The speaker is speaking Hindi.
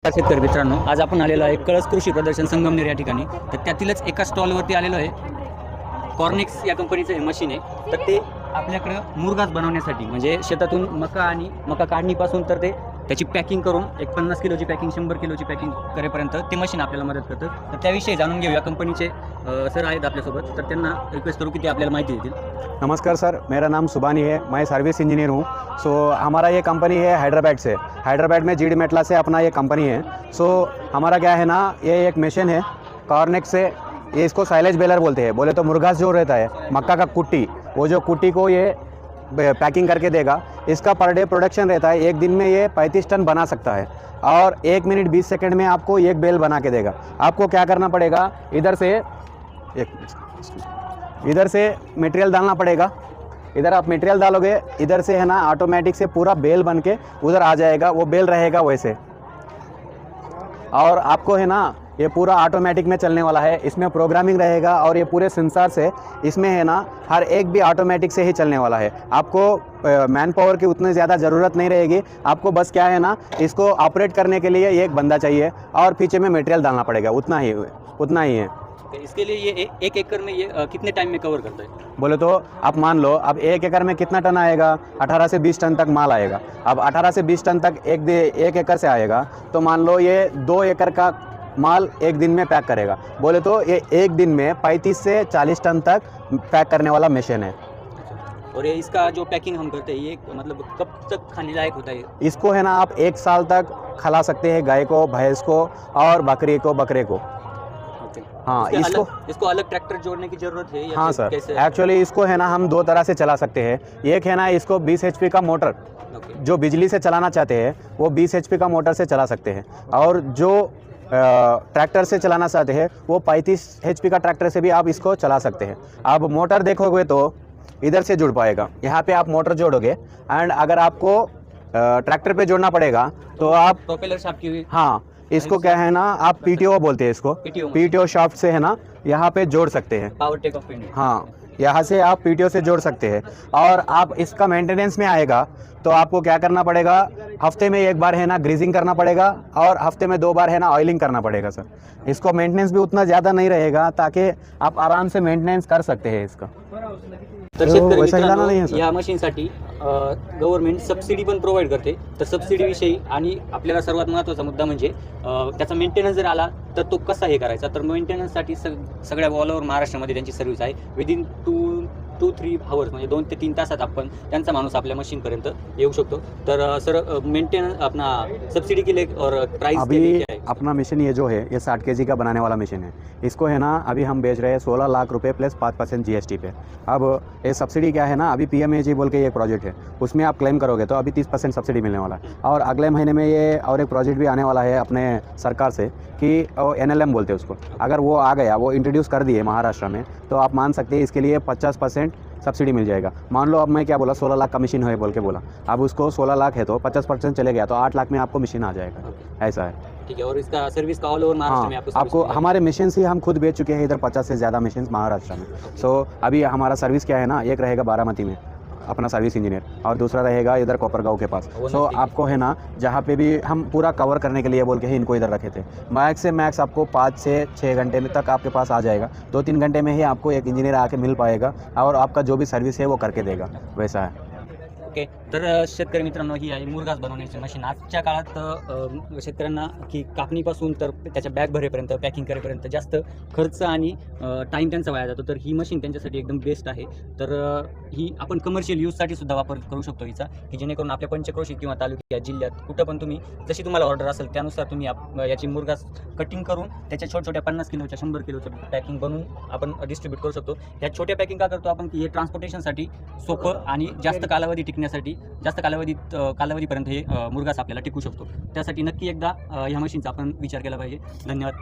शेतकरी मित्रांनो, आज आपण आलेलो आहे कळस कृषी प्रदर्शन संगमनेर या ठिकाणी. तर त्यातीलच एका स्टॉलवरती आलेलो आहे. कॉर्निक्स या कंपनीचं हे मशीन आहे. तर ते आपल्याकडं मुरघास बनवण्यासाठी म्हणजे शेतातून मका आणि मका काढणीपासून तर ते त्याची पॅकिंग करून एक 50 किलोची पॅकिंग 100 किलोची पॅकिंग करेपर्यंत ते मशीन आपल्याला मदत करतं. तर त्याविषयी जाणून घेऊया. कंपनीचे सर आहेत आपल्यासोबत, तर त्यांना रिक्वेस्ट करू की ते आपल्याला माहिती देतील. नमस्कार सर, मेरा नाम सुबानी है, मैं सर्विस इंजीनियर हूँ. सो हमारा ये कंपनी है हैदराबाद से. हैदराबाद में जीडी मेटला से अपना ये कंपनी है. सो हमारा क्या है ना, ये एक मशीन है कॉर्नेक्स से. ये इसको साइलेज बेलर बोलते हैं. बोले तो मुर्घास जो रहता है मक्का का कुट्टी, वो जो कुट्टी को ये पैकिंग करके देगा. इसका पर डे प्रोडक्शन रहता है, एक दिन में ये 35 टन बना सकता है और 1 मिनट 20 सेकंड में आपको एक बेल बना के देगा. आपको क्या करना पड़ेगा, इधर से मटेरियल डालना पड़ेगा. इधर आप मटेरियल डालोगे, इधर से है ना ऑटोमेटिक से पूरा बेल बन के उधर आ जाएगा. वो बेल रहेगा वैसे, और आपको है ना ये पूरा ऑटोमेटिक में चलने वाला है. इसमें प्रोग्रामिंग रहेगा और ये पूरे सेंसर से इसमें है ना हर एक भी ऑटोमेटिक से ही चलने वाला है. आपको मैन पावर की उतनी ज़्यादा ज़रूरत नहीं रहेगी. आपको बस क्या है ना, इसको ऑपरेट करने के लिए एक बंदा चाहिए और पीछे में मटेरियल डालना पड़ेगा. उतना ही है. इसके लिए ये एक एकड़ में ये कितने टाइम में कवर करता है? बोले तो आप मान लो, अब 1 एकड़ में कितना टन आएगा, 18 से 20 टन तक माल आएगा. अब 18 से 20 टन तक एक एकड़ से आएगा, तो मान लो ये 2 एकड़ का माल एक दिन में पैक करेगा. बोले तो ये एक दिन में 35 से 40 टन तक पैक करने वाला मशीन है. और ये इसका जो पैकिंग हम करते हैं, ये मतलब कब तक खाने लायक होता है? इसको है ना आप 1 साल तक खिला सकते हैं, गाय को, भैंस को और बकरे को. हाँ, इसको अलग ट्रैक्टर जोड़ने की जरूरत है या हाँ सर, एक्चुअली इसको है ना हम 2 तरह से चला सकते हैं. एक है ना, इसको 20 HP का मोटर जो बिजली से चलाना चाहते हैं वो 20 HP का मोटर से चला सकते हैं, और जो ट्रैक्टर से चलाना चाहते हैं वो 35 HP का ट्रैक्टर से भी आप इसको चला सकते हैं. आप मोटर देखोगे तो इधर से जुड़ पाएगा. यहाँ पे आप मोटर जोड़ोगे, एंड अगर आपको ट्रैक्टर पे जोड़ना पड़ेगा तो आप प्रोपेलर शाफ्ट की, हाँ, इसको क्या है ना, आप PTO बोलते हैं इसको. PTO शाफ्ट से है ना यहाँ पे जोड़ सकते हैं. Power take off India. हाँ, यहाँ से आप PTO से जोड़ सकते हैं. और आप इसका मेंटेनेंस में आएगा तो आपको क्या करना पड़ेगा, हफ्ते में 1 बार है ना ग्रीजिंग करना पड़ेगा और हफ्ते में 2 बार है ना ऑयलिंग करना पड़ेगा सर. इसको मेंटेनेंस भी उतना ज़्यादा नहीं रहेगा, ताकि आप आराम से मेंटेनेंस कर सकते हैं इसका. तर शेतकरी मित्रांनो, या मशीनसाठी गव्हर्नमेंट सबसिडी पण प्रोव्हाइड करते. तर सबसिडीविषयी आणि आपल्याला सर्वात महत्त्वाचा मुद्दा म्हणजे त्याचा मेंटेनन्स जर आला तर तो कसा हे करायचा. तर मेंटेनन्ससाठी सगळ्या ऑल ओव्हर महाराष्ट्रामध्ये त्यांची सर्व्हिस आहे. विदिन 2-3 आवर्स म्हणजे 2 ते 3 तासात आपण त्यांचा माणूस आपल्या मशीनपर्यंत येऊ शकतो. तर सर, मेंटेनन्स अपना सब्सिडी के लिए और प्राइस अभी क्या है? अपना मशीन ये जो है ये 60 kg का बनाने वाला मशीन है. इसको है ना अभी हम बेच रहे हैं 16 लाख रुपए प्लस 5% GST पे. अब ये सब्सिडी क्या है ना, अभी PMAG बोल के ये प्रोजेक्ट है, उसमें आप क्लेम करोगे तो अभी 30% सब्सिडी मिलने वाला है. और अगले महीने में ये और एक प्रोजेक्ट भी आने वाला है अपने सरकार से कि NLM बोलते हैं उसको. अगर वो आ गया, वो इंट्रोड्यूस कर दिए महाराष्ट्र में, तो आप मान सकते हैं इसके लिए 50% सब्सिडी मिल जाएगा. मान लो अब मैं क्या बोला, 16 लाख का मशीन है बोल के बोला. अब उसको 16 लाख है तो 50% चले गया तो 8 लाख में आपको मशीन आ जाएगा. ऐसा है. ठीक है. और इसका सर्विस का ऑल ओवर महाराष्ट्र में आपको हमारे मशीन से हम खुद बेच चुके हैं इधर 50 से ज़्यादा मशीन महाराष्ट्र में. सो अभी हमारा सर्विस क्या है ना, एक रहेगा बारामती में अपना सर्विस इंजीनियर, और दूसरा रहेगा इधर कोपरगांव के पास. सो आपको है ना जहाँ पे भी हम पूरा कवर करने के लिए बोल के ही इनको इधर रखे थे. मैक्स से मैक्स आपको 5 से 6 घंटे में तक आपके पास आ जाएगा. 2-3 घंटे में ही आपको एक इंजीनियर आके मिल पाएगा और आपका जो भी सर्विस है वो करके देगा. वैसा है. ओके. तर शेतकरी मित्रांनो, ही आहे मुरघास बनवण्याची मशीन. आजच्या काळात शेतकऱ्यांना की कापणीपासून तर त्याच्या बॅग भरेपर्यंत, पॅकिंग करेपर्यंत जास्त खर्च आणि टाईम त्यांचा वाया जातो. तर ही मशीन त्यांच्यासाठी एकदम बेस्ट आहे. तर ही आपण कमर्शियल यूजसाठी सुद्धा वापर करू शकतो हिचा, की जेणेकरून आपल्या पंचक्रोशीत किंवा तालुक्यात, जिल्ह्यात कुठं पण तुम्ही जशी तुम्हाला ऑर्डर असेल त्यानुसार तुम्ही याची मुरघास कटिंग करून त्याच्या छोट्या 50 किलोच्या 100 किलोच्या पॅकिंग बनवून आपण डिस्ट्रीब्यूट करू शकतो. ह्या छोट्या पॅकिंग का करतो आपण, की हे ट्रान्सपोर्टेशनसाठी सोपं आणि जास्त कालावधी टिकण्यासाठी, जास्त कालावधीपर्यंत हे मुरघास आपल्याला टिकू शकतो. त्यासाठी नक्की एकदा ह्या मशीनचा आपण विचार केला पाहिजे. धन्यवाद.